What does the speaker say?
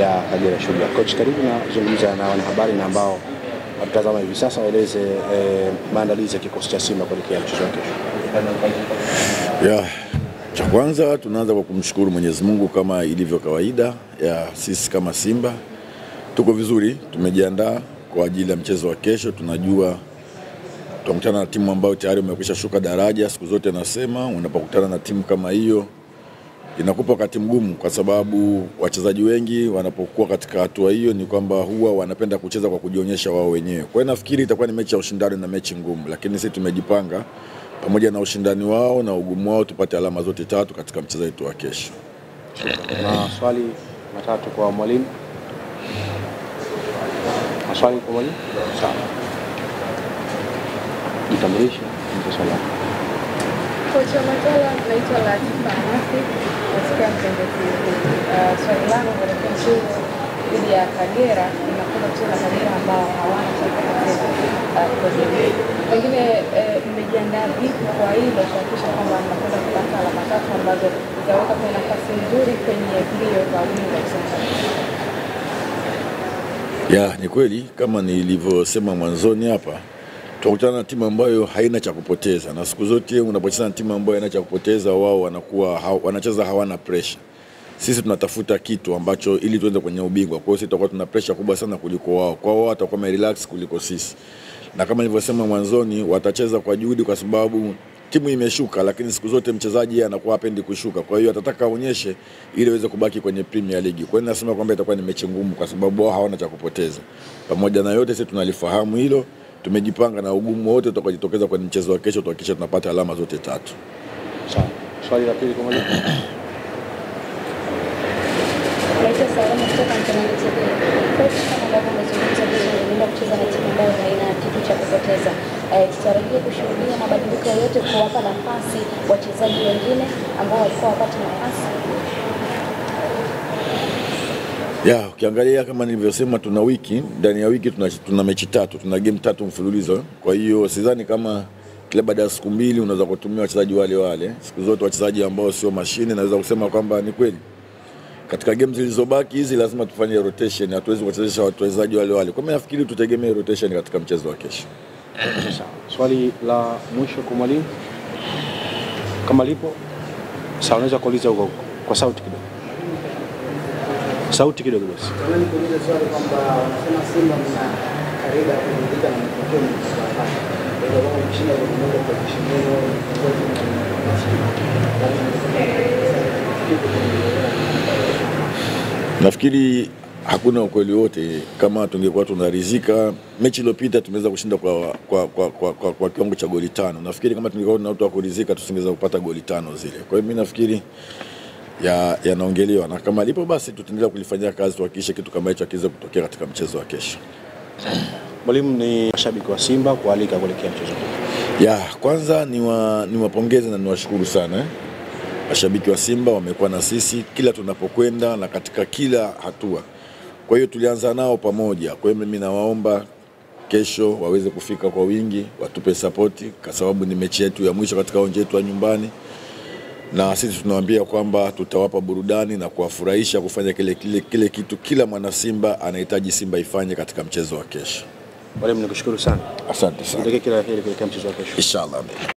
ya Kagera Sugar. Coach, karibu na zungumza na wanahabari na ambao watazama hivi sasa, waeleze maandalizi ya kikosi cha Simba kuelekea mchezo wa kesho. Cha kwanza tunaanza kwa kumshukuru Mwenyezi Mungu kama ilivyo kawaida ya sisi kama Simba. Tuko vizuri, tumejiandaa kwa ajili ya mchezo wa kesho. Tunajua tunakutana na timu ambayo tayari imekwisha shuka daraja. Siku zote nasema unapokutana na timu kama hiyo inakupa wakati mgumu, kwa sababu wachezaji wengi wanapokuwa katika hatua hiyo ni kwamba huwa wanapenda kucheza kwa kujionyesha wao wenyewe. Kwa hiyo nafikiri itakuwa ni mechi ya ushindani na mechi ngumu, lakini sisi tumejipanga pamoja na ushindani wao na ugumu wao tupate alama zote tatu katika mchezo wetu wa kesho. Na swali matatu kwa mwalimu. Maswali kwa mwalimu? Sawa. Jitambulishe swali. Kocha Matola, naitwa Latifa Mafi, nasikia mtendezi. Swali langu kwa mchezo dhidi ya Kagera, inakwenda kucheza Kagera ambao hawana chakula kwa jamii. Pengine mmejiandaa vipi kwa hilo kuhakikisha kwamba mnakwenda kupata alama tatu ambazo zitaweka kwenye nafasi nzuri kwenye mbio za ubingwa sasa? Ni kweli kama nilivyosema mwanzoni hapa, tunakutana na timu ambayo haina cha kupoteza, na siku zote unapocheza na timu ambayo haina cha kupoteza, wao wanacheza hawana pressure. Sisi tunatafuta kitu ambacho ili tuende kwenye ubingwa. Kwa hiyo sisi tutakuwa tuna pressure kubwa sana kuliko wao. Kwa hiyo watakuwa relax kuliko sisi. Na kama nilivyosema mwanzoni, watacheza kwa juhudi kwa sababu timu imeshuka, lakini siku zote mchezaji anakuwa hapendi kushuka. Kwa hiyo atataka aonyeshe ili aweze kubaki kwenye Premier League. Kwa hiyo nasema kwamba itakuwa ni mechi ngumu kwa sababu wao hawana cha kupoteza. Pamoja na yote sisi tunalifahamu hilo. Tumejipanga na ugumu wote utakojitokeza kwenye mchezo wa kesho tuhakikishe tunapata alama zote tatu. Sawa. Swali la pili kwa mwalimu. Naitwa Salama kutoka Mtanange. Coach, kama ambavyo umezungumza vizuri, kucheza na timu ambayo haina kitu cha kupoteza. Tutarajia kushuhudia mabadiliko yote kuwapa nafasi wachezaji wengine ambao walikuwa wapata nafasi? Ukiangalia kama nilivyosema, tuna wiki, ndani ya wiki tuna mechi tatu, tuna game tatu mfululizo. Kwa hiyo sidhani kama kila baada ya siku mbili unaweza kutumia wachezaji wale. Siku zote wachezaji ambao sio mashine, naweza kusema kwamba ni kweli katika game zilizobaki hizi lazima tufanye rotation, hatuwezi kuchezesha wachezaji wale. Kwa mimi nafikiri tutegemee rotation katika mchezo wa kesho. Swali la mwisho kwa mwalimu. Kama lipo, sawa, unaweza kuuliza huko kwa sauti kidogo. Sauti kidogo basi. Nikuuliza swali kwamba wanasema Simba mna karibu kuridhika na matokeo mliyopata. Ndio wao kushinda kwa moja kwa kishindo. Nafikiri hakuna ukweli wote. Kama tungekuwa tunaridhika, mechi iliyopita tumeweza kushinda kwa kiwango cha goli 5. Nafikiri kama tungekuwa na watu wa kuridhika tusingeweza kupata goli 5 zile. Kwa hiyo mimi nafikiri yanaongelewa, na kama lipo basi tutaendelea kulifanyia kazi tuhakikishe kitu kama hicho kiweze kutokea katika mchezo wa kesho. Mwalimu, ni mashabiki wa Simba kualika kuelekea mchezo huu. Kwanza niwapongeze na niwashukuru sana. Mashabiki wa Simba wamekuwa na sisi kila tunapokwenda na katika kila hatua. Kwa hiyo tulianza nao pamoja. Kwa hiyo mimi nawaomba kesho waweze kufika kwa wingi, watupe support kwa sababu ni mechi yetu ya mwisho katika uwanja wetu wa nyumbani. Na sisi tunawaambia kwamba tutawapa burudani na kuwafurahisha kufanya kile kitu kila mwana Simba anahitaji Simba ifanye katika mchezo wa kesho. Mwalimu, nikushukuru sana. Asante sana. Nitakie kila la heri katika mchezo wa kesho. Inshallah.